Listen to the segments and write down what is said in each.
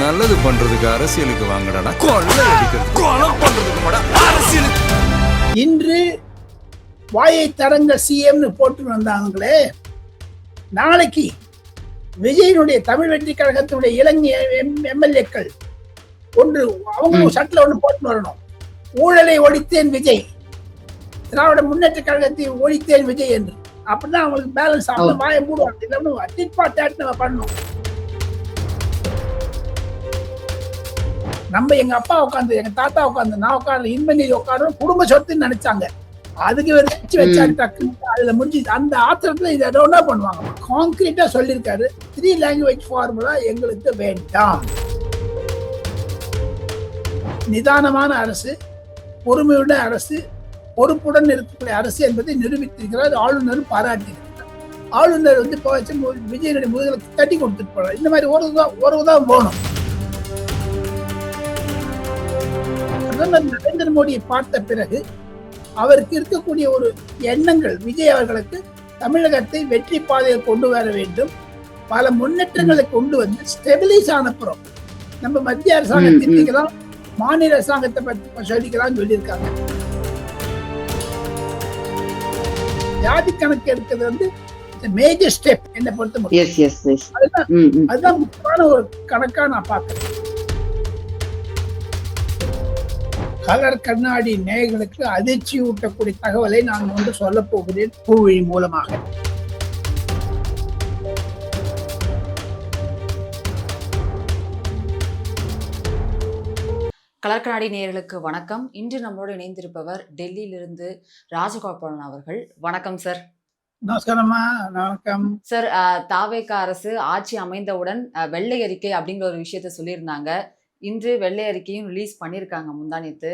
நல்லது பண்றதுக்கு அரசியலுக்கு வாங்கடா, கொள்ளை அடிக்கிறது கொலை பண்றதுக்கு அரசியலுக்கு. இன்று வாயை தரங்க சிஎம்னு போட்டு வந்தாங்களே, நாளைக்கு விஜயனுடைய தமிழ் வெற்றி கழகத்தினுடைய இளைஞர் எம்எல்ஏக்கள் ஒன்று அவங்க சட்டில் ஒன்று போட்டு வரணும். ஊழலை ஒழித்தேன் விஜய், திராவிட முன்னேற்ற கழகத்தை ஒழித்தேன் விஜய் என்று. அப்படிதான் அவங்களுக்கு பேலன்ஸ் ஆகும். வாயை மூடுவாங்க. பண்ணணும். நம்ம எங்க அப்பா உட்காந்து, எங்க தாத்தா உட்காந்து, நான் உட்காந்து, இன்பநீதி உட்காந்து குடும்ப சொத்துன்னு நினைச்சாங்க. அதுக்கு வச்சு வச்சாரு டக்கு, அதுல முடிஞ்சு அந்த ஆத்திரத்துல இதை என்ன பண்ணுவாங்க. கான்கிரீட்டா சொல்லியிருக்காரு, 3 லாங்குவேஜ் ஃபார்முலா எங்களுக்கு வேண்டாம். நிதானமான அரசு, பொறுமையுடன் அரசு, பொறுப்புடன் இருக்கக்கூடிய அரசு என்பதை நிரூபித்திருக்கிறார். ஆளுநரும் பாராட்டியிருக்கிறார். ஆளுநர் விஜயனுடைய முதுகலுக்கு தட்டி கொடுத்துட்டு போறார். இந்த மாதிரி ஒரு தான் போகணும். பிரதமர் நரேந்திர மோடியை பார்த்த பிறகு அவருக்கு இருக்கக்கூடிய ஒரு எண்ணங்கள், விஜய் அவர்களுக்கு தமிழகத்தை வெற்றி பாதையில் கொண்டு வர வேண்டும், பல முன்னேற்றங்களை கொண்டு வந்து ஸ்டெபிலைஸ் ஆனப்புறம் நம்ம மத்திய அரசாங்கத்திற்கெல்லாம் மாநில அரசாங்கத்தை பற்றி சொல்லிக்கலாம் சொல்லியிருக்காங்க. ஜாதி கணக்கு எடுக்கிறது மேஜர் ஸ்டெப் என்ன பொறுத்த முடியும். அதுதான் முக்கியமான ஒரு கணக்கா நான் பார்க்கிறேன். கலர் கண்ணாடி நேயர்களுக்கு அதிர்ச்சி ஊட்டக்கூடிய தகவலை நான் சொல்ல போகிறேன் பூவழி மூலமாக. கலர் கண்ணாடி நேயர்களுக்கு வணக்கம். இன்று நம்மளோடு இணைந்திருப்பவர் டெல்லியிலிருந்து ராஜகோபாலன் அவர்கள். வணக்கம் சார். நமஸ்காரம்மா. வணக்கம் சார். தாவேக அரசு ஆட்சி அமைந்தவுடன் வெள்ளை அறிக்கை அப்படிங்கிற ஒரு விஷயத்த சொல்லியிருந்தாங்க. இன்று வெள்ளை அறிக்கையும் ரிலீஸ் பண்ணியிருக்காங்க முந்தானேத்து.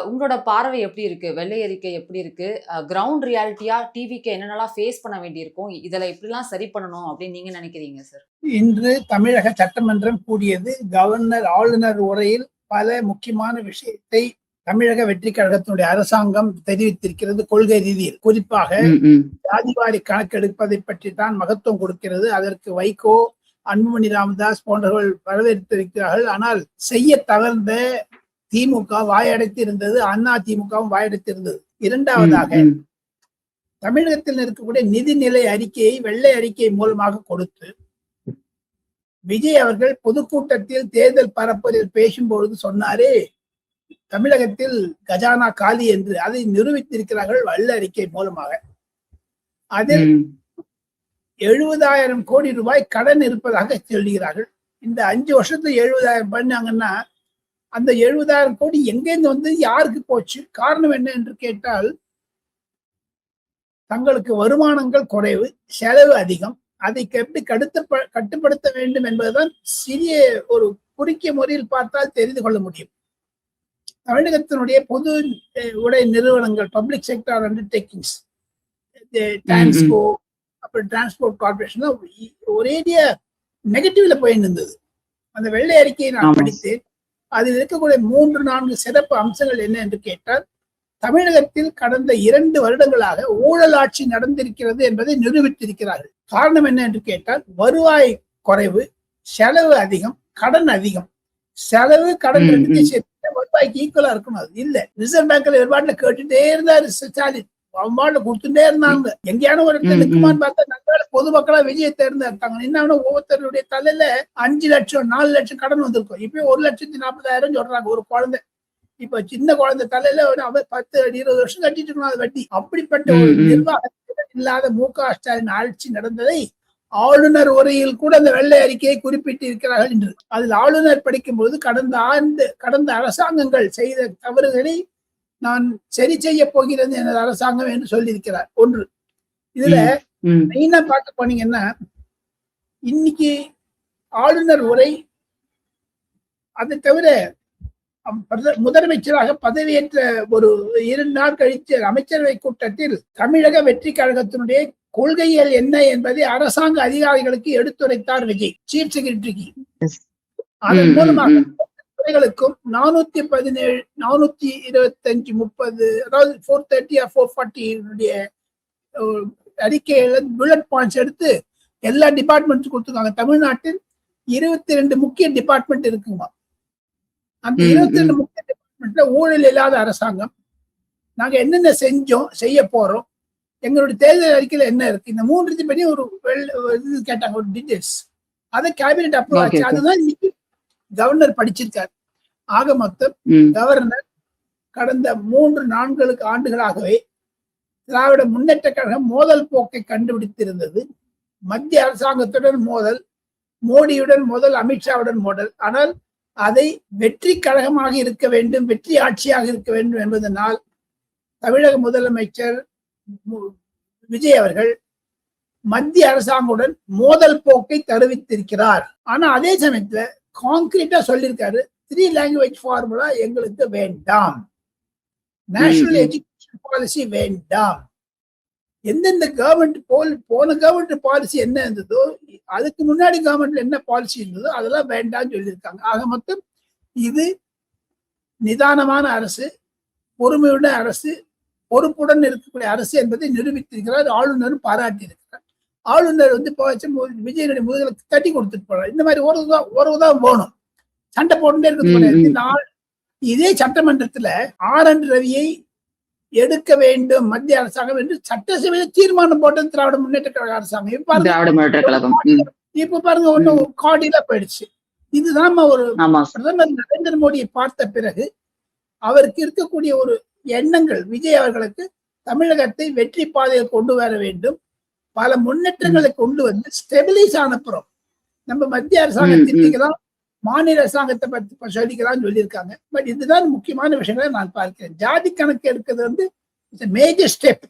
உங்களோட பார்வை எப்படி இருக்கு? வெள்ளை அறிக்கை எப்படி இருக்கு? கிரவுண்ட் ரியாலிட்டியா டிவிக்கு என்னென்னலாம் ஃபேஸ் பண்ண வேண்டியிருக்கும், இதில் எப்படிலாம் சரி பண்ணணும் அப்படின்னு நீங்க நினைக்கிறீங்க சார்? இன்று தமிழக சட்டமன்றம் கூடியது. கவர்னர் ஆளுநர் உரையில் பல முக்கியமான விஷயத்தை தமிழக வெற்றி கழகத்தினுடைய அரசாங்கம் தெரிவித்திருக்கிறது. கொள்கை ரீதியில் குறிப்பாக ஜாதிவாரி கணக்கெடுப்பதை பற்றி தான் மகத்துவம் கொடுக்கிறது. அதற்கு வைகோ, அன்புமணி ராமதாஸ் போன்றவர்கள் வரவேற்றிருக்கிறார்கள். ஆனால் செய்ய தவறுந்த திமுக வாயடைத்து இருந்தது, அண்ணா திமுகவும் வாயடைத்து இருந்தது. இரண்டாவதாக தமிழகத்தில் இருக்கக்கூடிய நிதிநிலை அறிக்கையை வெள்ளை அறிக்கை மூலமாக கொடுத்து விஜய் அவர்கள் பொதுக்கூட்டத்தில் தேர்தல் பரப்புரையில் பேசும்பொழுது சொன்னாரே, தமிழகத்தில் கஜானா காலி என்று, அதை நிரூபித்திருக்கிறார்கள் வெள்ளை அறிக்கை மூலமாக. அதில் 70,000 கோடி ரூபாய் கடன் இருப்பதாக சொல்லுகிறார்கள். இந்த 5 வருஷத்துல 70,000 பண்ணாங்கன்னா அந்த 70,000 கோடி எங்கேருந்து வந்து யாருக்கு போச்சு? காரணம் என்ன என்று கேட்டால், தங்களுக்கு வருமானங்கள் குறைவு, செலவு அதிகம், அதை எப்படி கட்டுப்படுத்த வேண்டும் என்பதுதான் சிறிய ஒரு குறுக்கிய முறையில் பார்த்தால் தெரிந்து கொள்ள முடியும். தமிழகத்தினுடைய பொது உடை நிறுவனங்கள், பப்ளிக் செக்டார் அண்டர்டேக்கிங்ஸ், டிரான்ஸ்கோ, அப்புறம் டிரான்ஸ்போர்ட் கார்பரேஷன் ஒரேடியா நெகட்டிவ்ல போயிட்டு இருந்தது. அந்த வெள்ளை அறிக்கையை நான் படித்தேன். அதில் இருக்கக்கூடிய 3-4 சிறப்பு அம்சங்கள் என்ன என்று கேட்டால், தமிழகத்தில் கடந்த 2 வருடங்களாக ஊழல் ஆட்சி நடந்திருக்கிறது என்பதை நிரூபித்திருக்கிறார்கள். காரணம் என்ன என்று கேட்டால், வருவாய் குறைவு, செலவு அதிகம், கடன் அதிகம். செலவு கடன் வருவாய்க்கு ஈக்குவலா இருக்கணும். அது இல்ல. ரிசர்வ் பேங்க்ல எதிர்பார்ட்டுல கேட்டுட்டே இருந்தாரு ஸ்டாலின். அவமால கொடுத்துட்டே இருந்தாங்க. எங்கேயான ஒரு இடத்துல நிற்குமான்னு பார்த்தா நல்ல பொதுமக்களா விஜயை தேர்ந்தெடுத்தாங்க. இன்னும் ஒவ்வொருத்தருடைய தலையில 5 லட்சம் 4 லட்சம் கடன் வந்திருக்கும். இப்ப 1,40,000 சொல்றாங்க ஒரு குழந்தை. இப்ப சின்ன குழந்தை தலையில 10 20 வருஷம் கட்டிட்டு இருக்கணும் அது வட்டி. அப்படிப்பட்ட ஒரு நிர்வாகத்தில் இல்லாத மு.க. ஸ்டாலின் ஆட்சி நடந்ததை ஆளுநர் உரையில் கூட அந்த வெள்ளை அறிக்கையை குறிப்பிட்டு இருக்கிறார்கள் என்று. அதில் ஆளுநர் படிக்கும்போது கடந்த அரசாங்கங்கள் செய்த தவறுகளை நான் சரி செய்ய போகிறது எனது அரசாங்கம் என்று சொல்லியிருக்கிறார். ஒன்று. இதுல மெயினா பார்க்க போனீங்கன்னா, இன்னைக்கு ஆளுநர் உரை, அதை தவிர முதலமைச்சராக பதவியேற்ற ஒரு 2 நாள் கழித்து அமைச்சரவை கூட்டத்தில் தமிழக வெற்றி கழகத்தினுடைய கொள்கைகள் என்ன என்பதை அரசாங்க அதிகாரிகளுக்கு எடுத்துரைத்தார் விஜய், சீஃப் செக்ரட்டரிக்கு. அதன் மூலமாக துறைகளுக்கும் 417, 425, 30, அதாவது 430 440 அறிக்கையில புல்லட் பாயிண்ட்ஸ் எடுத்து எல்லா டிபார்ட்மெண்ட்ஸும் கொடுத்துருக்காங்க. தமிழ்நாட்டில் 22 முக்கிய டிபார்ட்மெண்ட் இருக்குமா. அந்த ம், 22 ம். முக்கிய டிபார்ட்மெண்ட்ல ஊழல் இல்லாத அரசாங்கம், நாங்க என்னென்ன செஞ்சோம், செய்ய போறோம், எங்களுடைய தேர்தல் அறிக்கையில என்ன இருக்கு, இந்த 3 இது பத்தி ஒரு இது கேட்டாங்க, ஒரு டீடைல்ஸ். அதை கேபினெட் அப்ரூவ் ஓகே ஆச்சு. சார். அதுதான் இன்னைக்கு கவர்னர் படிச்சிருக்காரு. ஆக மொத்தம் ம். கவர்னர் கடந்த 3-4 ஆண்டுகளாகவே திராவிட முன்னேற்ற கழகம் மோதல் போக்கை கண்டுபிடித்திருந்தது. மத்திய அரசாங்கத்துடன் மோதல், மோடியுடன் மோதல், அமித்ஷாவுடன் மோதல். ஆனால் அதை வெற்றி கழகமாக இருக்க வேண்டும், வெற்றி ஆட்சியாக இருக்க வேண்டும் என்பதனால் தமிழக முதலமைச்சர் விஜய் அவர்கள் மத்திய அரசாங்கத்துடன் மோதல் போக்கை தருவித்திருக்கிறார். ஆனா அதே சமயத்துல கான்கிரீட்டா சொல்லியிருக்காரு, 3 லாங்குவேஜ் ஃபார்முலா எங்களுக்கு வேண்டாம், நேஷனல் எஜுகேஷன் பாலிசி வேண்டாம். எந்தெந்த கவர்மெண்ட் போன கவர்மெண்ட் பாலிசி என்ன இருந்ததோ, அதுக்கு முன்னாடி கவர்மெண்ட்ல என்ன பாலிசி இருந்ததோ அதெல்லாம் வேண்டாம்னு சொல்லியிருக்காங்க. ஆக மொத்தம் இது நிதானமான அரசு, பொறுமையுடன் அரசு, பொறுப்புடன் இருக்கக்கூடிய அரசு என்பதை நிரூபித்திருக்கிறார். ஆளுநரும் பாராட்டியிருக்கிறார். ஆளுநர் விஜயனுடைய முதுகலை தட்டி கொடுத்துட்டு போறார். இந்த மாதிரி ஒருதான் போகணும், சண்டை போட்டுட்டே இருக்கிறது. இதே சட்டமன்றத்துல RN ரவியை எடுக்க வேண்டும் மத்திய அரசாங்கம் என்று சட்டசபையில தீர்மானம் போட்டது திராவிட முன்னேற்ற கழக அரசாங்கம். திராவிட முன்னேற்ற கழகம். இப்ப பாருங்க, ஒன்னும் காடியில போயிடுச்சு. இதுதான் ஒரு ஆமா. பிரதமர் நரேந்திர மோடியை பார்த்த பிறகு அவருக்கு இருக்கக்கூடிய ஒரு எண்ணங்கள், விஜய் அவர்களுக்கு தமிழகத்தை வெற்றி பாதையில் கொண்டு வர வேண்டும், பல முன்னேற்றங்களை கொண்டு வந்து ஸ்டெபிலைஸ் ஆனப்புறம் நம்ம மத்திய அரசாங்கம் திட்டிக்கலாம், மாநில அரசாங்கத்தை பத்தி சொல்லிக்கலாம் சொல்லியிருக்காங்க. பட் இதுதான் முக்கியமான விஷயங்களை நான் பார்க்கிறேன். ஜாதி கணக்கு எடுக்கிறது மேஜர் ஸ்டெப்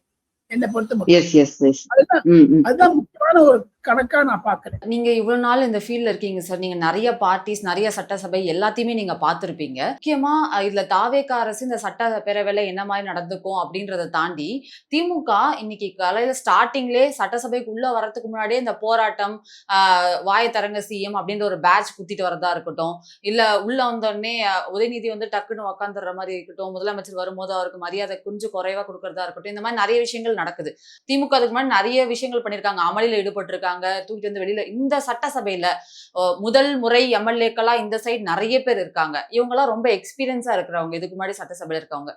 என்னை பொறுத்த முடியும். அதுதான் முக்கியமான ஒரு கணக்கா நான் பாக்குறேன். நீங்க இவ்வளவு நாள் இந்த ஃபீல்ட்ல இருக்கீங்க சார். நீங்க நிறைய பார்ட்டிஸ், நிறைய சட்டசபை எல்லாத்தையுமே நீங்க பார்த்திருப்பீங்க. முக்கியமா இதுல தாவேக அரசு இந்த சட்டப்பேரவையில என்ன மாதிரி நடந்துக்கும் அப்படின்றத தாண்டி திமுக இன்னைக்கு காலையில ஸ்டார்டிங்லே சட்டசபைக்குள்ள வரதுக்கு முன்னாடியே இந்த போராட்டம், வாய தரங்க சிஎம் அப்படின்ற ஒரு பேட்ச் குத்திட்டு வரதா இருக்கட்டும், இல்ல உள்ள வந்தோடனே உதயநிதி டக்குன்னு உக்காந்துடுற மாதிரி இருக்கட்டும், முதலமைச்சர் வரும்போது அவருக்கு மரியாதை கொஞ்சம் குறைவா கொடுக்கறதா இருக்கட்டும், இந்த மாதிரி நிறைய விஷயங்கள் நடக்குது. திமுக அதுக்கு முன்னாடி நிறைய விஷயங்கள் பண்ணிருக்காங்க, அமளியில ஈடுபட்டிருக்காங்க, தூக்கிட்டு வந்து வெளியில. இந்த சட்டசபையில முதல் முறை எம்எல்ஏக்களா இந்த சைடு நிறைய பேர் இருக்காங்க. இவங்க எல்லாம் ரொம்ப எக்ஸ்பீரியன்ஸா இருக்கிறவங்க, இதுக்கு முன்னாடி சட்டசபையில இருக்கவங்க.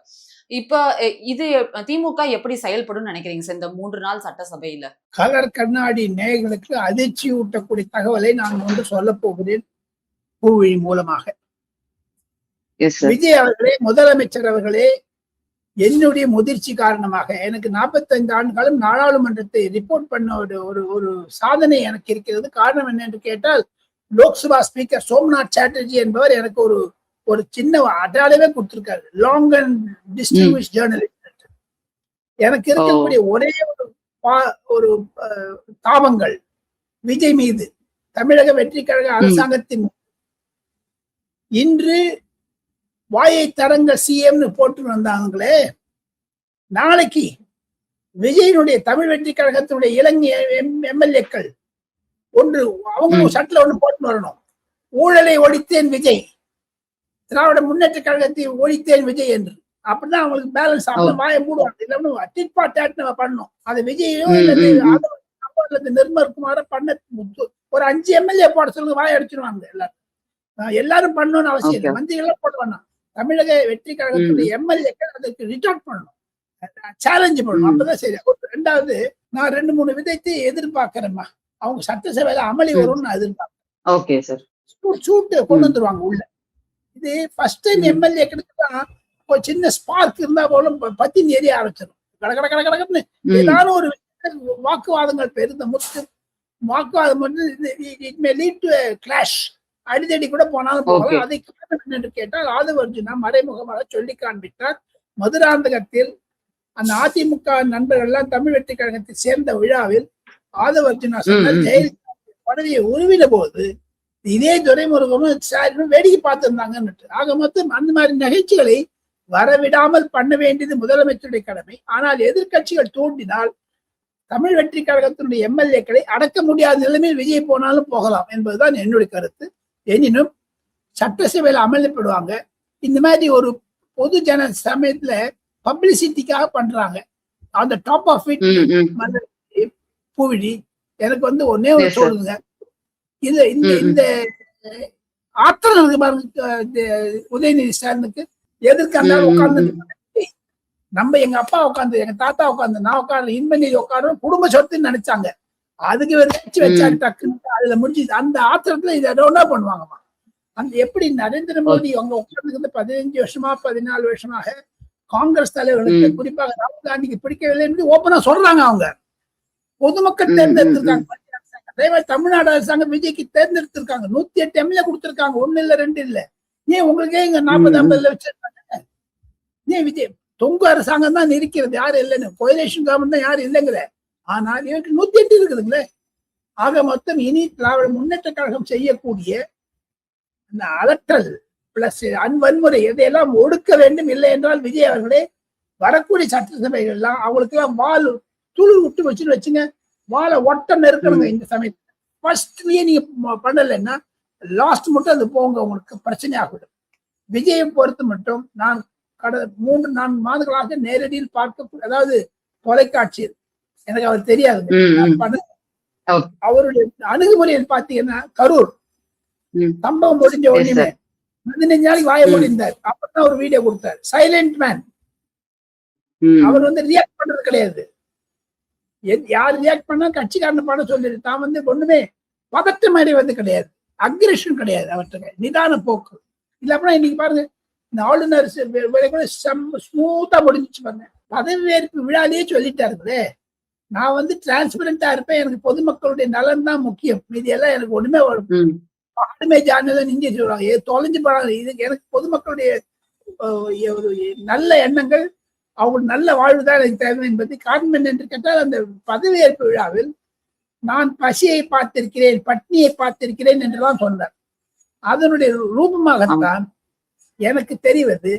இப்ப இது திமுக எப்படி செயல்படும் நினைக்கிறீங்க சார் இந்த 3 நாள் சட்டசபையில? கலர் கண்ணாடி நேயர்களுக்கு அதிர்ச்சி ஊட்டக்கூடிய தகவலை நான் ஒன்று சொல்ல போகிறேன் பூவிழி மூலமாக. விஜய் அவர்களே, முதலமைச்சர் அவர்களே, என்னுடைய முதிர்ச்சி காரணமாக எனக்கு 45 ஆண்டு காலம் நாடாளுமன்றத்தை ரிப்போர்ட் பண்ண ஒரு சாதனை எனக்கு இருக்கிறது. காரணம் என்ன என்று கேட்டால், லோக்சபா ஸ்பீக்கர் சோம்நாத் சாட்டர்ஜி என்பவர் எனக்கு ஒரு சின்ன அடையாளமே கொடுத்திருக்காரு, லாங் அண்ட் டிஸ்டிங்விஷ்ட் ஜேர்னலிஸ்ட். எனக்கு இருக்கக்கூடிய ஒரே ஒரு தாபங்கள் விஜய் மீது, தமிழக வெற்றி கழக அரசாங்கத்தின். இன்று வாயை தரங்க சிஎம்னு போட்டு வந்தாங்களே, நாளைக்கு விஜயனுடைய தமிழ் வெற்றி கழகத்தினுடைய இளைஞ எம்எல்ஏக்கள் ஒன்று அவங்களும் சட்டில் ஒன்று போட்டு வரணும், ஊழலை ஒழித்தேன் விஜய், திராவிட முன்னேற்ற கழகத்தை ஒழித்தேன் விஜய் என்று. அப்படிதான் அவங்களுக்கு பேலன்ஸ். அப்படி வாயை மூடுவாங்க. இல்லைன்னு டிட்பாட் நம்ம பண்ணணும். அதை விஜயோ அல்லது நிர்மல் குமார பண்ண ஒரு 5 எம்எல்ஏ போட சொல்லுங்க, வாயை அடிச்சிருவாங்க. எல்லாரும் பண்ணணும்னு அவசியம் இல்லை, மந்திரிகள் போட வேணாம். தமிழக வெற்றி கழகத்துடைய எம்எல்ஏக்கள் அதற்கு ரிட்டார்ட் பண்ணணும், சேலஞ்சு பண்ணணும். அப்பதான் சரி. ரெண்டாவது, நான் 2-3 விதத்தை எதிர்பார்க்கிறேம்மா. அவங்க சட்டசபையில அமளி வரும்னு நான் எதிர்பார்க்கிறேன். சூட்டு கொண்டு வந்துருவாங்க உள்ள. இது ஃபர்ஸ்ட் டைம் எம்எல்ஏக்களுக்கு தான் ஒரு சின்ன ஸ்பார்க் இருந்தா போலும் பத்தி எரிய ஆரம்பிச்சிடும். கடகடன்னு ஏதாவது ஒரு வாக்குவாதங்கள் பெருந்த முத்து வாக்குவாதம் it may lead to clash, அடிதடி கூட போனாலும் போகலாம். அதை காரணம் என்று கேட்டால் ஆதவர்ஜுனா மறைமுகமாக சொல்லி காண்பித்தார். மதுராந்தகத்தில் அந்த அதிமுக நண்பர்கள் எல்லாம் தமிழ் வெற்றி கழகத்தை சேர்ந்த விழாவில் ஆதவர்ஜுனா சொன்னார், ஜெயலலிதா பதவியை உருவின போது இதே துரைமுருகனும் வேடிக்கை பார்த்திருந்தாங்கன்னு. ஆக மொத்தம் அந்த மாதிரி நிகழ்ச்சிகளை வரவிடாமல் பண்ண வேண்டியது முதலமைச்சருடைய கடமை. ஆனால் எதிர்கட்சிகள் தூண்டினால் தமிழ் வெற்றி கழகத்தினுடைய எம்எல்ஏக்களை அடக்க முடியாத நிலைமையில் விஜய் போனாலும் போகலாம் என்பதுதான் என்னுடைய கருத்து. எனினும் சட்டசபையில அமல்படுவாங்க. இந்த மாதிரி ஒரு பொது ஜன சமயத்துல பப்ளிசிட்டிக்காக பண்றாங்க. அந்த டாப் ஆஃப் இட் பூவிழி எனக்கு ஒன்னே ஒரு சொல்லுங்க, இது இந்த இந்த ஆத்திரம் இருக்கு பாருங்க, உதயநிதி ஸ்டாலினுக்கு எதிர்க்க உட்கார்ந்து நம்ம எங்க அப்பா உட்காந்து, எங்க தாத்தா உட்காந்து, நான் உட்காந்து, இன்பநிதி உட்காந்து குடும்ப சொத்துன்னு நினைச்சாங்க. அதுக்கு வச்சாரு டக்குன்னு, அதுல முடிஞ்சு அந்த ஆத்திரத்துல இதை என்ன பண்ணுவாங்கம்மா. அந்த எப்படி நரேந்திர மோடி அவங்க உட்கார்ந்து 15 வருஷமா 14 வருஷமாக காங்கிரஸ் தலைவர்களுக்கு குறிப்பாக ராகுல் காந்திக்கு பிடிக்கவில்லை என்று ஓப்பனா சொல்றாங்க. அவங்க பொதுமக்கள் தேர்ந்தெடுத்திருக்காங்க. அதே மாதிரி தமிழ்நாடு அரசாங்கம் விஜய்க்கு தேர்ந்தெடுத்திருக்காங்க. 108 எம்எல்ஏ கொடுத்திருக்காங்க. 1 இல்ல 2 இல்ல. ஏன் உங்களுக்கே இங்க 40-50 வச்சிருக்காங்க? ஏன் விஜய் தொங்கு அரசாங்கம் தான் இருக்கிறது, யாரும் இல்லைன்னு, கோயிலேஷன் கவர்மெண்ட் தான் யாரும் இல்லைங்கிற. ஆனால் இவருக்கு 108 இருக்குதுங்களே. ஆக மொத்தம் இனி திராவிட முன்னேற்ற கழகம் செய்யக்கூடிய அந்த அலற்றல் பிளஸ் வன்முறை இதையெல்லாம் ஒடுக்க வேண்டும். இல்லை என்றால் விஜய் அவர்களே வரக்கூடிய சட்டசபைகள் எல்லாம் அவங்களுக்கு எல்லாம் வால் துளு விட்டு வச்சுன்னு வச்சுங்க, வாழை ஒட்டம் நெருக்கணுங்க. இந்த சமயத்துல ஃபர்ஸ்ட்லயே நீங்க பண்ணலைன்னா லாஸ்ட் மட்டும் அது போங்க, உங்களுக்கு பிரச்சனை ஆகிடும். விஜயை பொறுத்து மட்டும் நான் கடந்த 3-4 மாதங்களாக நேரடியில் பார்க்க, அதாவது தொலைக்காட்சியில் எனக்கு அவர் தெரியாது, அவருடைய அணுகுமுறையில் பாத்தீங்கன்னா கரூர் சம்பவம் முடிஞ்ச உடனே 15 நாளைக்கு வாய முடிந்தார். அப்பதான் ஒரு வீடியோ கொடுத்தார், சைலண்ட் மேன். அவர் ரியாக்ட் பண்றது கிடையாது. யார் ரியாக்ட் பண்ணா கட்சிக்காரன் பண்ண சொல்லிடு, தான் ஒண்ணுமே பதற்றம் அடைவது கிடையாது, அக்ரெஷன் கிடையாது, அவற்றுக்கு நிதான போக்கு. இல்ல அப்படின்னா இன்னைக்கு பாருங்க, இந்த ஆளுநர் கூட ஸ்மூத்தா முடிஞ்சிச்சு பாருங்க. பதவியேற்பு விழாலேயே சொல்லிட்டாரு, நான் டிரான்ஸ்பரண்டா இருப்பேன், எனக்கு பொதுமக்களுடைய நலன் தான் முக்கியம், மீதி எல்லாம் எனக்கு ஒண்ணுமே ஆளுமே ஜானதான் இங்கே சொல்றாங்க, தொலைஞ்சு போறாங்க. இதுக்கு எனக்கு பொதுமக்களுடைய ஒரு நல்ல எண்ணங்கள், அவங்க நல்ல வாழ்வுதான் எனக்கு தேவை என்பதை காரணம் என்று கேட்டால், அந்த பதவியேற்பு விழாவில் நான் பசியை பார்த்திருக்கிறேன், பட்னியை பார்த்திருக்கிறேன் என்றுதான் சொன்னார். அதனுடைய ரூபமாகத்தான் எனக்கு தெரிவது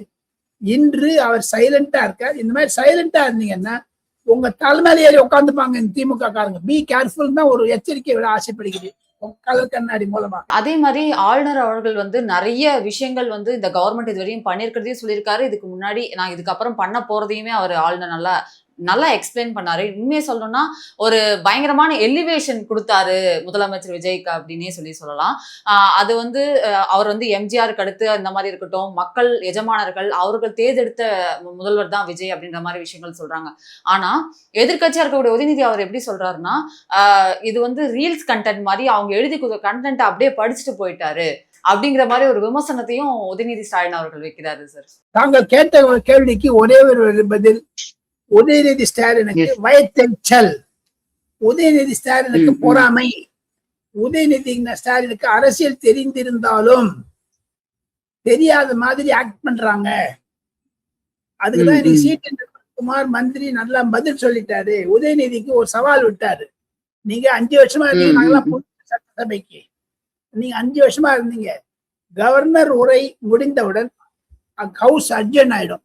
இன்று அவர் சைலண்டா இருக்கார். இந்த மாதிரி சைலண்டா இருந்தீங்கன்னா உங்க தலைமையில ஏறி உட்காந்துப்பாங்க திமுக காரங்க. பி கேர்ஃபுல் தான் ஒரு எச்சரிக்கை விட ஆசைப்படுகிறேன் கலர் கண்ணாடி மூலமா. அதே மாதிரி ஆளுநர் அவர்கள் நிறைய விஷயங்கள் இந்த கவர்மெண்ட் இதுவரையும் பண்ணிருக்கிறதையும் சொல்லியிருக்காரு. இதுக்கு முன்னாடி நான் இதுக்கப்புறம் பண்ண போறதையுமே அவர் ஆளுநர் நல்லா எக்ஸ்பிளைன் பண்ணாரு. உண்மையை சொல்லணும்னா ஒரு பயங்கரமான எலிவேஷன் கொடுத்தாரு முதலமைச்சர் விஜய்க்கு அப்படின்னே சொல்லலாம். அது அவர் எம்ஜிஆருக்கு அடுத்து இந்த மாதிரி இருக்கட்டும், மக்கள் எஜமானர்கள் அவர்கள் தேர்ந்தெடுத்த முதல்வர் தான் விஜய் அப்படின்ற மாதிரி விஷயங்கள் சொல்றாங்க. ஆனா எதிர்கட்சியா இருக்கக்கூடிய உதயநிதி அவர் எப்படி சொல்றாருன்னா, இது ரீல்ஸ் கண்டென்ட் மாதிரி அவங்க எழுதி கண்டென்ட் அப்படியே படிச்சுட்டு போயிட்டாரு அப்படிங்கிற மாதிரி ஒரு விமர்சனத்தையும் உதயநிதி ஸ்டாலின் அவர்கள் வைக்கிறாரு. சார், தாங்கள் கேட்ட கேள்விக்கு ஒரே ஒரு பதில், உதயநிதி ஸ்டாலினுக்கு வயத்தெச்சல், உதயநிதி ஸ்டாலினுக்கு பொறாமை, உதயநிதி ஸ்டாலினுக்கு அரசியல் தெரிந்திருந்தாலும் தெரியாத மாதிரி ஆக்ட் பண்றாங்க. அதுக்குதான் இன்னைக்கு சீட்டு குமார் மந்திரி நல்லா பதில் சொல்லிட்டாரு. உதயநிதிக்கு ஒரு சவால் விட்டாரு, நீங்க 5 வருஷமா இருந்தீங்க, நாங்கெல்லாம் சட்டசபைக்கு நீங்க 5 வருஷமா இருந்தீங்க, கவர்னர் உரை முடிந்தவுடன் ஹவுஸ் அட்ஜர்ன் ஆயிடும்,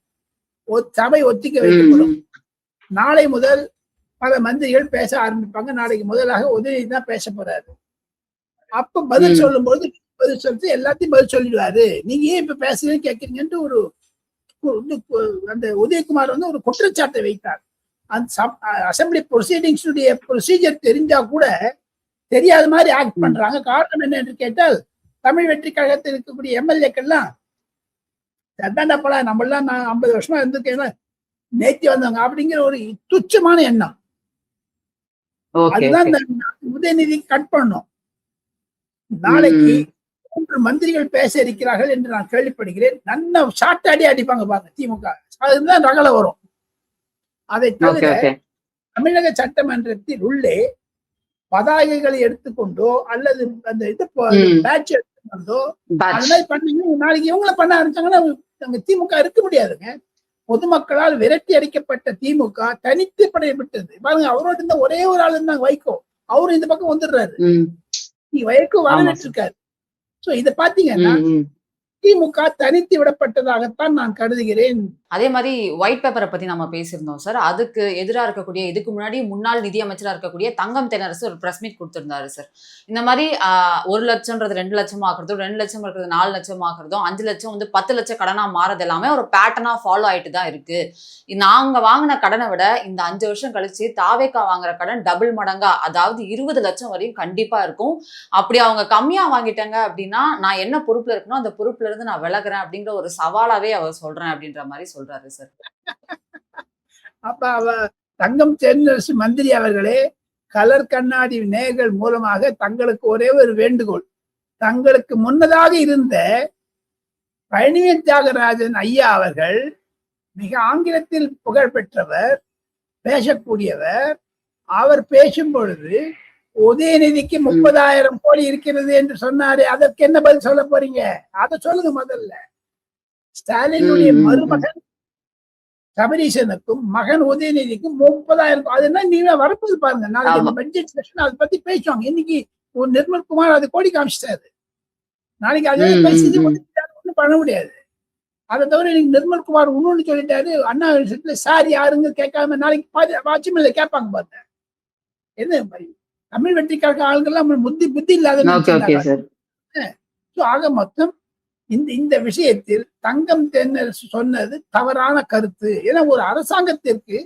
சபை ஒத்திக்க வைக்கப்படும். நாளை முதல் பல மந்திரிகள் பேச ஆரம்பிப்பாங்க. நாளைக்கு முதலாக உதயநிதி தான் பேச போறாரு. அப்ப பதில் சொல்லும் போது பதில் சொல்லிட்டு எல்லாத்தையும் பதில் சொல்லிடுவாரு. நீங்க ஏன் இப்ப பேசுறீங்கன்னு கேட்கறீங்கன்ட்டு ஒரு அந்த உதயகுமார் ஒரு குற்றச்சாட்டை வைத்தார். அந்த அசம்பிளி ப்ரொசீஜர் தெரிஞ்சா கூட தெரியாத மாதிரி ஆக்ட் பண்றாங்க. காரணம் என்ன என்று கேட்டால், தமிழ் வெற்றி கழகத்தில் இருக்கக்கூடிய எம்எல்ஏக்கள்லாம் சட்டாண்டப்பலா நம்மளாம் 50 வருஷமா இருந்திருக்கேன் நேத்தி வந்தவங்க அப்படிங்கிற ஒரு துச்சமான எண்ணம். அதுதான் உதயநிதி கட் பண்ணும். நாளைக்கு 3 மந்திரிகள் பேச இருக்கிறார்கள் என்று நான் கேள்விப்படுகிறேன். நல்ல சாட்டாடி அடிப்பாங்க பாருங்க திமுக, அதுதான் ரகல வரும். அதை தவிர தமிழக சட்டமன்றத்தில் உள்ளே பதாகைகளை எடுத்துக்கொண்டோ அல்லது அந்த இது பேட்ச் எடுத்துக்கொண்டோ அது மாதிரி பண்ணீங்க, நாளைக்கு இவங்களை பண்ண ஆரம்பிச்சாங்கன்னா அங்க திமுக இருக்க முடியாதுங்க. பொதுமக்களால் விரட்டி அடிக்கப்பட்ட திமுக தனித்து படையப்பட்டது பாருங்க. அவரோட இருந்த ஒரே ஒரு ஆள் இருந்தாங்க வைகோ, அவரும் இந்த பக்கம் வந்துடுறாரு, வைகோ வரவேற்று இருக்காரு. சோ இத பாத்தீங்கன்னா திமுக தனித்து விடப்பட்டதாகத்தான் நான் கருதுகிறேன். அதே மாதிரி ஒயிட் பேப்பரை பத்தி நம்ம பேசியிருந்தோம் சார். அதுக்கு எதிரா இருக்கக்கூடிய இதுக்கு முன்னாடி முன்னாள் நிதியமைச்சரா இருக்கக்கூடிய தங்கம் தென்னரசு ஒரு பிரஸ் மீட் கொடுத்திருந்தாரு சார். இந்த மாதிரி 1 லட்சம்ன்றது 2 லட்சம் ஆக்குறதும், 2 லட்சம் இருக்கிறது 4 லட்சம் ஆக்குறதும், 5 லட்சம் வந்து 10 லட்சம் கடனா மாறது எல்லாமே ஒரு பேட்டர்னா ஃபாலோ ஆயிட்டு தான் இருக்கு. நாங்க வாங்கின கடனை விட இந்த 5 வருஷம் கழிச்சு தாவேகா வாங்குற கடன் டபுள் மடங்கா, அதாவது 20 லட்சம் வரையும் கண்டிப்பா இருக்கும். அப்படி அவங்க கம்மியா வாங்கிட்டாங்க அப்படின்னா நான் என்ன பொறுப்புல இருக்கணும் அந்த பொறுப்புல இருந்து நான் விலகுறேன் அப்படிங்கிற ஒரு சவாலாவே அவர் சொல்றேன் அப்படின்ற மாதிரி சொல்றாரு சார். அப்ப தங்கம் தென்னரசு மந்திரி அவர்களே, கலர் கண்ணாடி நேயர்கள் மூலமாக தங்களுக்கு ஒரே ஒரு வேண்டுகோள். தங்களுக்கு முன்னதாக இருந்த பழனிவேல் தியாகராஜன் ஐயா அவர்கள் மிக ஆங்கிலத்தில் புகழ் பெற்றவர், பேசக்கூடியவர். அவர் பேசும் பொழுது உதயநிதிக்கு 30,000 கோடி இருக்கிறது என்று சொன்னாரு. அதற்கு என்ன பதில் சொல்ல போறீங்க? அதை சொல்லுங்க முதல்ல. ஸ்டாலினுடைய மருமகன் சபரீசனுக்கும் மகன் உதயநிதிக்கும் 30,000. அதுனா நீங்க வரப்போது பாருங்க. நாளைக்கு பட்ஜெட் செஷன் அதை பத்தி பேசுவாங்க. இன்னைக்கு ஒரு நிர்மல்குமார் அது கோடி காமிச்சிட்டாரு. நாளைக்கு அதே பேசி ஒன்றும் பண்ண முடியாது. அதை தவிர இன்னைக்கு நிர்மல்குமார் இன்னொன்னு சொல்லிட்டாரு. அண்ணா விஷயத்துல சார் யாருங்க கேட்காம நாளைக்கு வாட்சிமேன்ல கேட்பாங்க பாருங்க. என்ன தமிழ் வெற்றிக்காக ஆளுங்கெல்லாம் புத்தி இல்லாத. ஆக மொத்தம் இந்த விஷயத்தில் தங்கம் தென்னரசு சொன்னது தவறான கருத்து. ஏன்னா ஒரு அரசாங்கத்திற்கு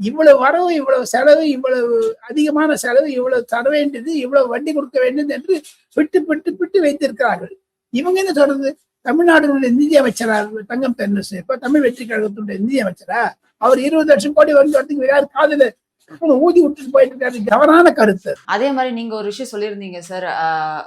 இவ்வளவு வரவு, இவ்வளவு செலவு, இவ்வளவு அதிகமான செலவு, இவ்வளவு தர வேண்டியது, இவ்வளவு வட்டி கொடுக்க வேண்டியது என்று பிட்டு வைத்திருக்கிறார்கள். இவங்க என்ன சொல்றது? தமிழ்நாடுடைய நிதி அமைச்சரா தங்கம் தென்னரசு இப்ப தமிழ் வெற்றி கழகத்துடைய நிதி அமைச்சரா அவர் 20 லட்சம் கோடி வரதுக்கு யாரு காதுல ஊதி விட்டுட்டு போயிட்டு இருக்காரு. தவறான கருத்து. அதே மாதிரி நீங்க ஒரு விஷயம் சொல்லியிருந்தீங்க சார்.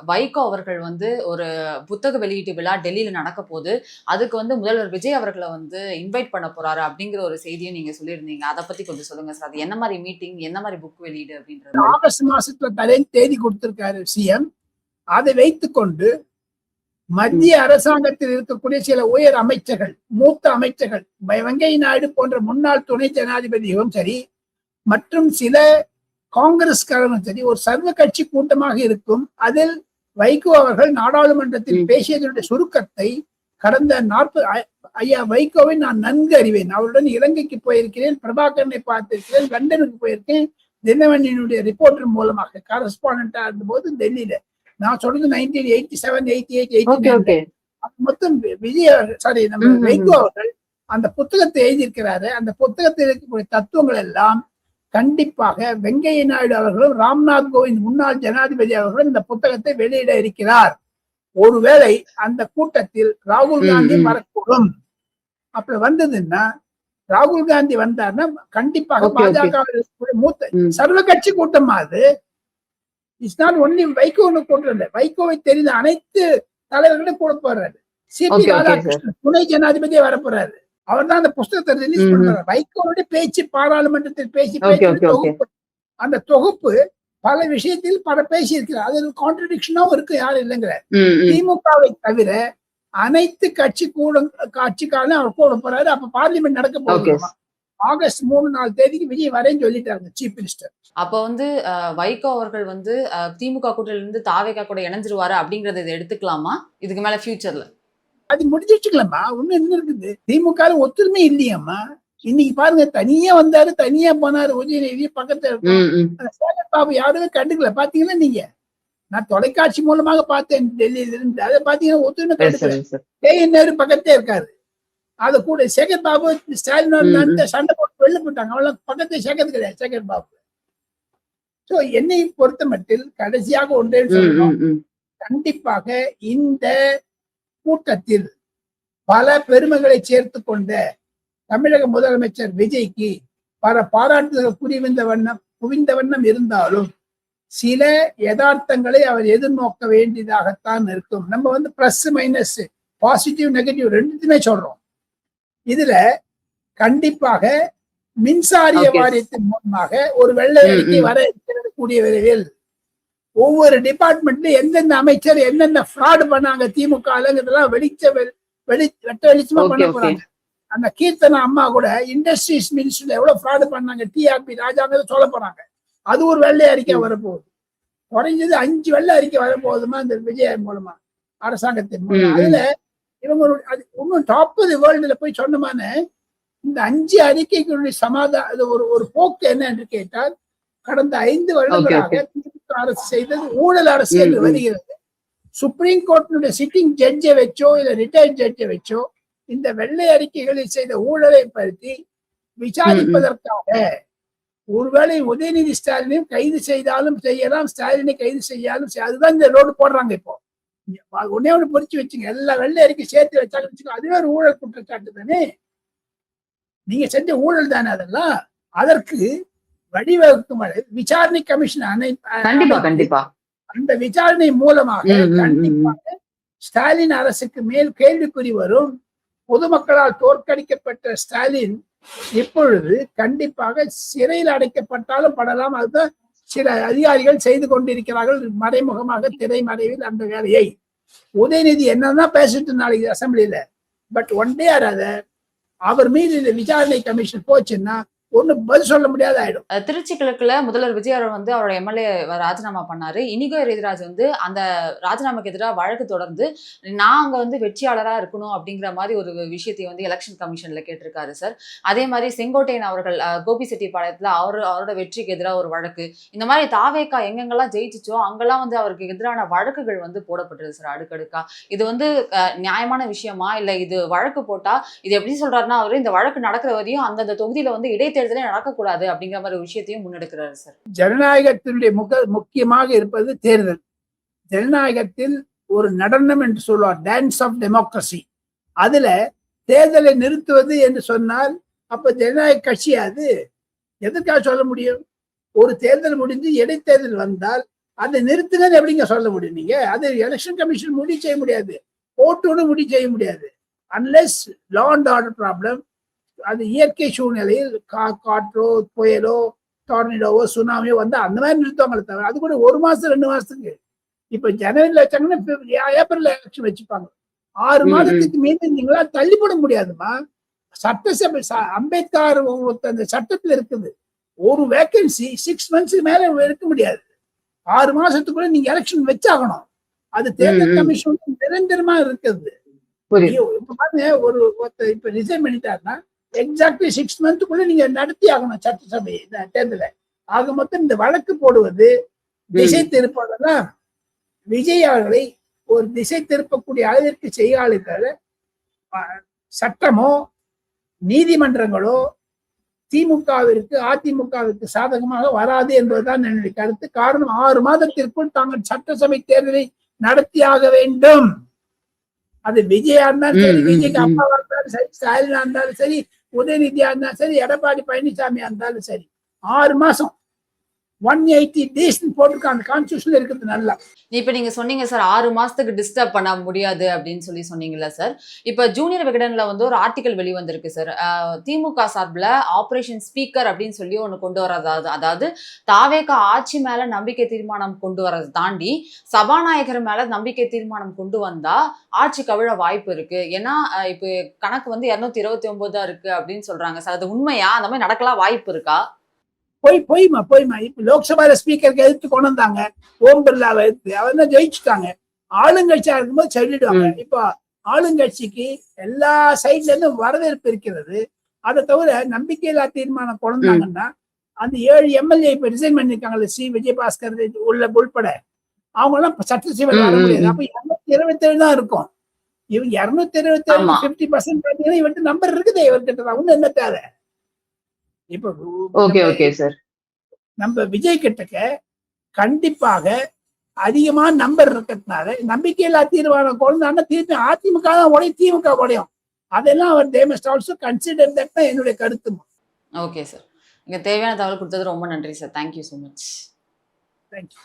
வைகோ அவர்கள் வந்து ஒரு புத்தக வெளியீட்டு விழா டெல்லியில நடக்க போது, அதுக்கு வந்து முதல்வர் விஜய் அவர்களை வந்து இன்வைட் பண்ண போறாரு அப்படிங்கிற ஒரு செய்தியும் நீங்க சொல்லியிருந்தீங்க. அதை பத்தி கொஞ்சம் சொல்லுங்க சார். அது என்ன மாதிரி மீட்டிங், என்ன மாதிரி புக் வெளியீடு அப்படின்றது? ஆகஸ்ட் மாசத்துல தேதி கொடுத்திருக்காரு சிஎம். அதை வைத்துக் கொண்டு மத்திய அரசாங்கத்தில் இருக்கக்கூடிய சில உயர் அமைச்சர்கள், மூத்த அமைச்சர்கள், வெங்கையா நாயுடு போன்ற முன்னாள் துணை ஜனாதிபதியும் சரி, மற்றும் சில காங்கிரஸ்காரரும் சரி, ஒரு சர்வ கட்சி கூட்டமாக இருக்கும். அதில் வைகோ அவர்கள் நாடாளுமன்றத்தில் பேசியதனுடைய சுருக்கத்தை கடந்த 40 ஐயா வைகோவை நான் நன்கு அறிவேன். அவருடன் இலங்கைக்கு போயிருக்கிறேன், பிரபாகரனை பார்த்திருக்கிறேன், லண்டனுக்கு போயிருக்கேன். தினமணியினுடைய ரிப்போர்ட்டர் மூலமாக கரஸ்பாண்டா இருந்த போது டெல்லியில. நான் சொல்றது 1987, 88, 89. மொத்தம் வைகோ அவர்கள் அந்த புத்தகத்தை எழுதியிருக்கிறாரு. அந்த புத்தகத்தில் இருக்கக்கூடிய தத்துவங்கள் எல்லாம் கண்டிப்பாக வெங்கையா நாயுடு அவர்களும் ராம்நாத் கோவிந்த் முன்னாள் ஜனாதிபதி அவர்களும் இந்த புத்தகத்தை வெளியிட இருக்கிறார். ஒருவேளை அந்த கூட்டத்தில் ராகுல் காந்தி வரக்கூடும். அப்படி வந்ததுன்னா ராகுல் காந்தி வந்தார்னா கண்டிப்பாக பாஜக மூத்த சர்வ கட்சி கூட்டமா அது. இட்ஸ் நாட் ஒன்லி வைகோன்னு கூட்டம் இல்லை. வைகோவை தெரிந்த அனைத்து தலைவர்களும் கூட போறாரு. சிபி ராதாகிருஷ்ணன் துணை ஜனாதிபதியே வரப்போறாரு. அவர் தான் அந்த புத்தகத்தை ரிலீஸ் பண்றாரு. வைகோவுடைய பேச்சு பாராளுமன்றத்தில் பேசி அந்த தொகுப்பு பல விஷயத்தில் பல பேசி இருக்கிறார். அது கான்ட்ரடிக்ஷனாவும் இருக்கு, யாரும் இல்லைங்கிற. திமுகவை தவிர அனைத்து கட்சிக்காரனும் அவர் கூட போறாரு. அப்ப பார்லிமெண்ட் நடக்க போகுது. ஆகஸ்ட் 3 தேதிக்கு விஜய் வரேன்னு சொல்லிட்டாங்க சீஃப் மினிஸ்டர். அப்ப வந்து வைகோ அவர்கள் வந்து திமுக கூட்டணியில இருந்து தாவேகா கூட இணைஞ்சிருவாரு அப்படிங்கறத இதை எடுத்துக்கலாமா இதுக்கு மேல ஃபியூச்சர்ல? அது முடிஞ்சிச்சுக்கலாமா? ஒண்ணு என்ன இருக்குது? திமுக ஒத்துமை இல்லையாம்மா. இன்னைக்கு பாருங்க, தனியா வந்தாரு, தனியா போனாரு. உதயநிதி பக்கத்துல சேகர் பாபு யாருமே கண்டுக்கல. பாத்தீங்கன்னா நீங்க, நான் தொலைக்காட்சி மூலமாக பார்த்தேன் டெல்லியில இருந்து. அதை பாத்தீங்கன்னா ஒத்துமை கண்டுக்கல. KN பக்கத்தே இருக்காரு. அது கூட சேகர் பாபு ஸ்டாலின் சண்டை போட்டு வெளில போட்டாங்க. அவ்வளவு பக்கத்தை சேர்க்கறது கிடையாது சேகர் பாபு. சோ என்னை பொறுத்த மட்டில் கடைசியாக ஒன்றே சொல்லணும். கண்டிப்பாக இந்த கூட்டத்தில் பல பெருமைகளை சேர்த்து கொண்ட தமிழக முதலமைச்சர் விஜய்க்கு பல பாராட்டுதல்கள் குவிந்த வண்ணம் இருந்தாலும் சில யதார்த்தங்களை அவர் எதிர்நோக்க வேண்டியதாகத்தான் இருக்கும். நம்ம வந்து பிளஸ் மைனஸ், பாசிட்டிவ் நெகட்டிவ் ரெண்டுத்துமே சொல்றோம். இதுல கண்டிப்பாக மின்சாரிய வாரியத்தின் மூலமாக ஒரு வெள்ளை அறிக்கை வர கூடிய விரைவில் ஒவ்வொரு டிபார்ட்மெண்ட்ல எந்தெந்த அமைச்சர் என்னென்ன ஃப்ராடு பண்ணாங்க திமுக வெளிச்சமா பண்ண போறாங்க. அந்த கீர்த்தனா அம்மா கூட இண்டஸ்ட்ரீஸ் மினிஸ்டர்ல எவ்வளவு ஃப்ராடு பண்ணாங்க, TRP ராஜாங்க சொல்ல போறாங்க. அது ஒரு வெள்ளை அறிக்கை வரப்போகுது. குறைஞ்சது 5 வெள்ளை அறிக்கை வரப்போகுதுமா இந்த விஜய் மூலமா, அரசாங்கத்தின் மூலம். அதுல இவங்க அது இன்னும் டாப் ஆஃப் தி வேர்ல்டுல போய் சொன்னமான இந்த 5 அறிக்கைகளுடைய சமாதான ஒரு போக்கு என்ன என்று கேட்டால், கடந்த 5 வருடங்களாக திமுக அரசு செய்தது ஊழல் அரசு என்று வருகிறது. சுப்ரீம் கோர்ட்டினுடைய சிட்டிங் ஜட்ஜை வச்சோ இல்ல ரிட்டையர்ட் ஜட்ஜை வச்சோ இந்த வெள்ளை அறிக்கைகளில் செய்த ஊழலை பற்றி விசாரிப்பதற்காக ஒருவேளை உதயநிதி ஸ்டாலினையும் கைது செய்தாலும் செய்யலாம், ஸ்டாலினை கைது செய்யாலும் அதுதான் இந்த ரோடு போடுறாங்க. இப்போ ஒன்னே ஒண்ணு பொறிச்சு வச்சுங்க, எல்லா வெள்ளை அறிக்கை சேர்த்து வச்சாலும் வச்சுக்கோ, அதுவே ஒரு ஊழல் குற்றச்சாட்டு தானே. நீங்க செஞ்ச ஊழல் தானே அதெல்லாம். அதற்கு வழிவகுக்கும் விசாரணை கமிஷன் கண்டிப்பா அந்த விசாரணை மூலமாக கண்டிப்பாக ஸ்டாலின் அரசுக்கு மேல் கேள்விக்குறி வரும். பொதுமக்களால் தோற்கடிக்கப்பட்ட ஸ்டாலின் இப்பொழுது கண்டிப்பாக சிறையில் அடைக்கப்பட்டாலும் படலாம். அதுதான் சில அதிகாரிகள் செய்து கொண்டிருக்கிறார்கள் மறைமுகமாக, திரைமறைவில் அந்த வேலையை. உதயநிதி என்னதான் பேசிட்டு நாளைக்கு அசம்பிளியில, பட் ஒன் டே அவர் மீது இந்த விசாரணை கமிஷன் போச்சுன்னா ஒன்னும் பதில் சொல்ல முடியாத ஆயிடும். திருச்சி கிழக்குல முதல்வர் விஜய் அவர்கள் வந்து அவரோட எம்எல்ஏ ராஜினாமா பண்ணாரு. இனிகோ எரிதிராஜ் வந்து அந்த ராஜினாமாக்கு எதிராக வழக்கு தொடர்ந்து நான் அங்க வந்து வெற்றியாளரா இருக்கணும் அப்படிங்கிற மாதிரி ஒரு விஷயத்தை வந்து எலெக்ஷன் கமிஷன்ல கேட்டிருக்காரு சார். அதே மாதிரி செங்கோட்டையன் அவர்கள் கோபிசெட்டிப்பாளையத்துல அவரோட வெற்றிக்கு எதிராக ஒரு வழக்கு. இந்த மாதிரி தாவேக்கா எங்கெங்கெல்லாம் ஜெயிச்சிச்சோ அங்கெல்லாம் வந்து அவருக்கு எதிரான வழக்குகள் வந்து போடப்பட்டது சார் அடுக்கடுக்கா. இது வந்து நியாயமான விஷயமா, இல்ல இது வழக்கு போட்டா இது எப்படி சொல்றாருன்னா, அவரு இந்த வழக்கு நடக்கிற வரையும் அந்தந்த தொகுதியில வந்து இடைத்தேர்தலே நடக்கக்கூடாது அப்படிங்கிற மாதிரி விஷயத்தையும் முன்னெடுக்கிறாரு சார். ஜனநாயகத்தினுடைய முக்கியமாக இருப்பது தேர்தல். ஜனநாயகத்தில் ஒரு நடனம் என்று சொல்லுவார், டான்ஸ் ஆஃப் டெமோக்ரஸி. அதுல தேர்தலை நிறுத்துவது என்று சொன்னால் அப்ப ஜனநாயக கட்சி அது எதற்காக சொல்ல முடியும்? ஒரு தேர்தல் முடிஞ்சு இடைத்தேர்தல் வந்தால் அதை நிறுத்துங்கன்னு எப்படிங்க சொல்ல முடியும்? நீங்க அது எலெக்ஷன் கமிஷன் முடிவு செய்ய முடியாது, கோர்ட்டோடு முடிவு செய்ய முடியாது. Unless law and order problem, அது இயற்கை சூழ்நிலையில் காற்றோ புயலோ டார்னிடோவோ சுனாமியோ வந்து அந்த மாதிரி நிறுத்துவாங்களே தவிர அது கூட 1 மாசம் 2 மாசத்துக்கு. இப்ப ஜனவரியில் வச்சாங்கன்னா ஏப்ரல் எலெக்ஷன் வச்சுப்பாங்க. 6 மாதத்துக்கு மீது நீங்களா தள்ளி போட முடியாதுமா. சட்டசபை அம்பேத்கர் அந்த சட்டத்துல இருக்குது, ஒரு வேகன்சி 6 மந்த்ஸ்க்கு மேல இருக்க முடியாது. 6 மாசத்துக்குள்ள நீங்க எலெக்ஷன் வச்சாகணும். அது தேர்தல் கமிஷன் நிரந்தரமா இருக்குது. இப்ப ரிசைன் பண்ணிட்டாருன்னா எக்ஸாக்ட்லி 6 மந்த்துக்குள்ள நீங்க நடத்தி ஆகணும் சட்டசபை தேர்தலை. ஆக மொத்தம் இந்த வழக்கு போடுவது திசை திருப்பதெல்லாம் விஜய் அவர்களை ஒரு திசை திருப்பக்கூடிய அளவிற்கு செய்யாளே தவிர சட்டமோ நீதிமன்றங்களோ திமுகவிற்கு அதிமுகவிற்கு சாதகமாக வராது என்பதுதான் என்னுடைய கருத்து. காரணம், 6 மாதத்திற்குள் தாங்கள் சட்டசபை தேர்தலை நடத்தியாக வேண்டும். அது விஜயா இருந்தாலும் சரி, விஜய்க்கு அப்பாவா இருந்தாலும் சரி, ஸ்டாலினா இருந்தாலும் சரி, உதயநிதியா இருந்தாலும் சரி, எடப்பாடி பழனிசாமியா இருந்தாலும் சரி, 6 மாசம் 180 days போட்டுருக்காங்க. கான்ஸ்டிடியூஷன்ல இருக்குது நல்லா. இப்ப நீங்க சொன்னீங்க சார் 6 மாசத்துக்கு டிஸ்டர்ப் பண்ண முடியாது அப்படின்னு சொன்னீங்கல்ல சார். இப்ப ஜூனியர் விகடன்ல வந்து ஒரு ஆர்டிகல் வெளிவந்திருக்கு சார். திமுக சார்பில் ஆபரேஷன் ஸ்பீக்கர் அப்படின்னு சொல்லி ஒண்ணு கொண்டு வரதாவது, அதாவது தாவேகா ஆட்சி மேல நம்பிக்கை தீர்மானம் கொண்டு வரதை தாண்டி சபாநாயகர் மேல நம்பிக்கை தீர்மானம் கொண்டு வந்தா ஆட்சி கவிழ வாய்ப்பு இருக்கு. ஏன்னா இப்ப கணக்கு வந்து 229 இருக்கு அப்படின்னு சொல்றாங்க சார். அது உண்மையா? அந்த மாதிரி நடக்கலாம் வாய்ப்பு இருக்கா? போய்மா இப்ப லோக்சபால ஸ்பீக்கருக்கு எதிர்த்து கொண்டு வந்தாங்க, ஓம் பிர்லாவை எதிர்த்து, அவங்க ஜெயிச்சுட்டாங்க. ஆளுங்கட்சியா இருக்கும்போது சொல்லிடுவாங்க. இப்போ ஆளுங்கட்சிக்கு எல்லா சைட்ல இருந்தும் வரவேற்பு இருக்கிறது. அதை தவிர நம்பிக்கையில்லா தீர்மானம் கொண்டாங்கன்னா அந்த 7 எம்எல்ஏ இப்ப ரிசைன் பண்ணிருக்காங்கல்ல, சி விஜயபாஸ்கர் உள்பட, அவங்க எல்லாம் சட்டசபையில் வர முடியாது. அப்ப 227 தான் இருக்கும். இவங்க 227 50% இவர்கிட்ட நம்பர் இருக்குது. இவர்கிட்ட ஒண்ணு என்ன தேவை? இப்ப நம்ம விஜய் கிட்டக்க கண்டிப்பாக அதிகமான நம்பர் இருக்கிறதுனால நம்பிக்கையில்லா தீர்மானம் கொண்டாங்க. திருப்பி அதிமுக தான் உடையும், திமுக உடையும். அதெல்லாம் அவர் they must also consider that தான் என்னுடைய கருத்து. ஓகே சார், இங்க தேவையான தகவல் கொடுத்தது ரொம்ப நன்றி sir. Thank you so much. Thank you.